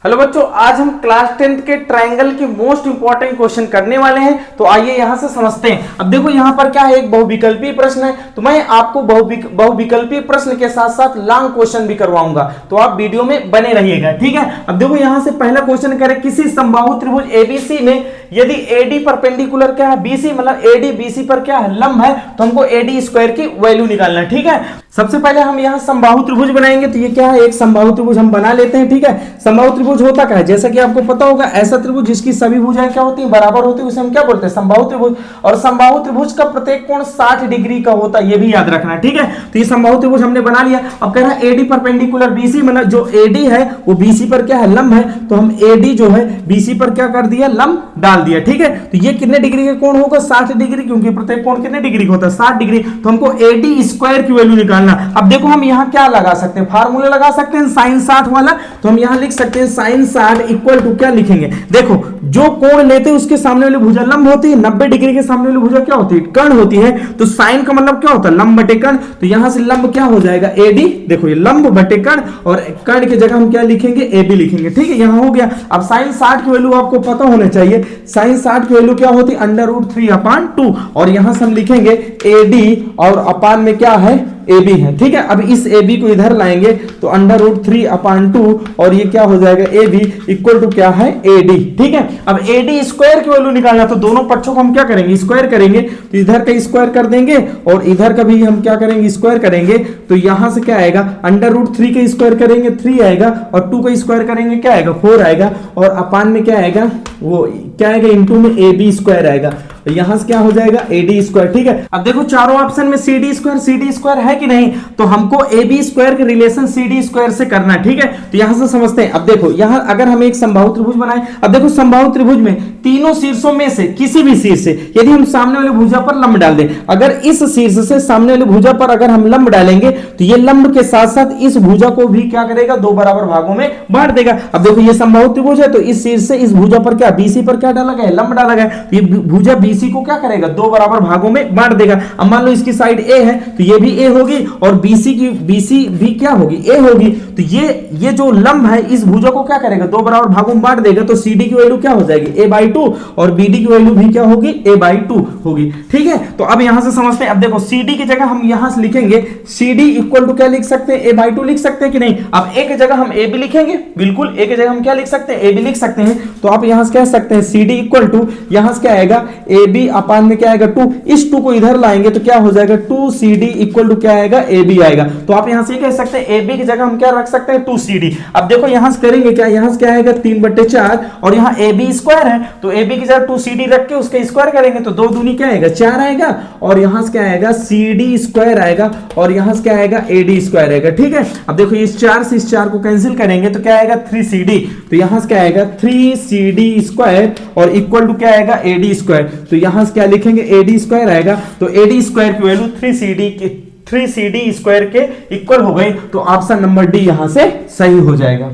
Hello बच्चों, आज हम क्लास 10th के ट्रायंगल के मोस्ट इंपॉर्टेंट क्वेश्चन करने वाले हैं। तो आइए यहां से समझते हैं। अब देखो यहां पर क्या है, एक बहुविकल्पीय प्रश्न है। तो मैं आपको बहुविकल्पीय प्रश्न के साथ साथ लॉन्ग क्वेश्चन भी करवाऊंगा, तो आप वीडियो में बने रहिएगा, ठीक है। अब देखो यहां से पहला क्वेश्चन करें, किसी समबाहु त्रिभुज एबीसी में यदि एडी परपेंडिकुलर क्या है बीसी, मतलब एडी बीसी पर क्या है लंब है, तो हमको एडी स्क्वायर की वैल्यू निकालना है, ठीक है। सबसे पहले हम यहां समबाहु त्रिभुज बनाएंगे। तो ये क्या है, एक समबाहु त्रिभुज हम बना लेते हैं, ठीक है। समबाहु त्रिभुज होता क्या है, जैसा कि आपको पता होगा, ऐसा त्रिभुज जिसकी सभी भुजाएं क्या होती है, बराबर होती है, उसे हम क्या बोलते हैं, समबाहु त्रिभुज। और समबाहु त्रिभुज का प्रत्येक कोण 60 डिग्री का होता है, ये भी याद रखना है, ठीक है। तो ये समबाहु त्रिभुज हमने बना लिया। अब कह रहा है एडी परपेंडिकुलर बीसी, मतलब जो एडी है वो बीसी पर क्या है, लंब है। तो हम एडी जो है बीसी पर क्या कर दिया, लंब डाल दिया, ठीक है। तो ये कितने डिग्री का कोण होगा, 60 डिग्री, क्योंकि प्रत्येक कोण कितने डिग्री का होता है, 60 डिग्री। तो हमको एडी स्क्वायर की वैल्यू निकालना। अब देखो हम यहाँ क्या लगा सकते हैं, फार्मूला लगा सकते हैं sin 60 वाला। तो हम यहाँ लिख सकते हैं sin 60 इक्वल टू क्या लिखेंगे, देखो जो कोण लेते हैं उसके सामने वाली भुजा लंब होती है, 90 डिग्री के सामने वाली भुजा क्या होती है, कर्ण होती है। तो साइन का मतलब क्या होता है, लंब बटे कर्ण। तो यहां से लंब क्या हो जाएगा, एडी। देखो ये लंब बटे कर्ण, और कर्ण की जगह हम क्या लिखेंगे, एबी लिखेंगे, ठीक है। यहां हो गया। अब sin 60 की वैल्यू आपको पता होना चाहिए। sin 60 की वैल्यू क्या होती है, √3/2। और यहां से हम लिखेंगे एडी, और अपान में क्या है, AB है, ठीक है। अब इस AB को इधर लाएंगे तो √3/2, और ये क्या हो जाएगा, AB इक्वल टू क्या है, AD, ठीक है। अब AD स्क्वायर की वैल्यू निकालना, तो दोनों पक्षों को हम क्या करेंगे, स्क्वायर करेंगे। तो इधर का स्क्वायर कर देंगे और इधर का भी हम क्या करेंगे, स्क्वायर करेंगे। तो यहां से क्या आएगा, √3 का स्क्वायर करेंगे 3 आएगा, और 2 का स्क्वायर करेंगे क्या आएगा, 4 आएगा, और अपान में क्या आएगा, वो क्या आएगा, इनटू में AB स्क्वायर आएगा। तो यहां से क्या हो जाएगा, AD स्क्वायर, ठीक है। अब देखो चारों ऑप्शन में CD स्क्वायर है कि नहीं, तो हमको AB स्क्वायर के रिलेशन CD स्क्वायर से करना है, ठीक है। तो यहां से समझते हैं। अब देखो यहां अगर हम एक समबाहु त्रिभुज बनाए, अब देखो समबाहु त्रिभुज में तीनों शीर्षों में से किसी भी शीर्ष से यदि हम सामने वाली भुजा पर लंब डाल दें, अगर इस शीर्ष से सामने वाली भुजा पर अगर हम लंब डालेंगे, तो ये लंब के साथ साथ इस भुजा को भी क्या करेगा, 2 बराबर भागों में बांट देगा। अब देखो ये समबाहु त्रिभुज है, तो इस शीर्ष से इस भुजा पर क्या, BC पर क्या डाला गया, लंब डाला गया। ये भुजा BC को क्या करेगा, 2 बराबर भागों में बांट देगा। अब मान लो इसकी साइड A है, तो ये भी A होगी, और BC भी क्या होगी, A होगी। तो ये जो लंब है इस भुजा को क्या करेगा, 2 बराबर भागों में बांट देगा। तो CD की वैल्यू क्या हो जाएगी, A/2, और BD की वैल्यू भी क्या होगी, A/2 होगी, ठीक है। तो अब यहां से समझते हैं। अब देखो CD की जगह हम यहां से लिखेंगे CD इक्वल टू क्या लिख सकते हैं, A/2 लिख सकते हैं कि नहीं। अब A की जगह हम AB लिखेंगे, बिल्कुल A की जगह हम क्या लिख सकते हैं, AB लिख सकते हैं। तो आप यहां से कह सकते हैं CD इक्वल टू, यहां से क्या आएगा, AB अपान में क्या आएगा, 2। इस 2 को इधर लाएंगे तो क्या हो जाएगा, 2CD इक्वल टू क्या आएगा, AB आएगा। तो आप यहां से कह सकते हैं AB की जगह हम क्या रख सकते हैं, 2CD। अब देखो यहां से करेंगे क्या, यहां से क्या आएगा, 3/4, और यहां AB स्क्वायर है, तो AB की जगह 2CD रख के उसके स्क्वायर करेंगे, तो 2 दूनी क्या आएगा, 4 आएगा, और यहां से क्या आएगा, CD स्क्वायर आएगा, और यहां से क्या आएगा, AD स्क्वायर आएगा, ठीक है। अब देखो इस 4 से इस 4 को कैंसिल करेंगे तो क्या आएगा, 3CD। तो यहां से क्या आएगा, 3CD स्क्वायर, और इक्वल टू क्या आएगा, AD स्क्वायर। तो यहां से क्या लिखेंगे, AD स्क्वायर आएगा। तो AD स्क्वायर की वैल्यू 3CD स्क्वायर के इक्वल हो गई। तो ऑप्शन नंबर डी यहां से सही हो जाएगा।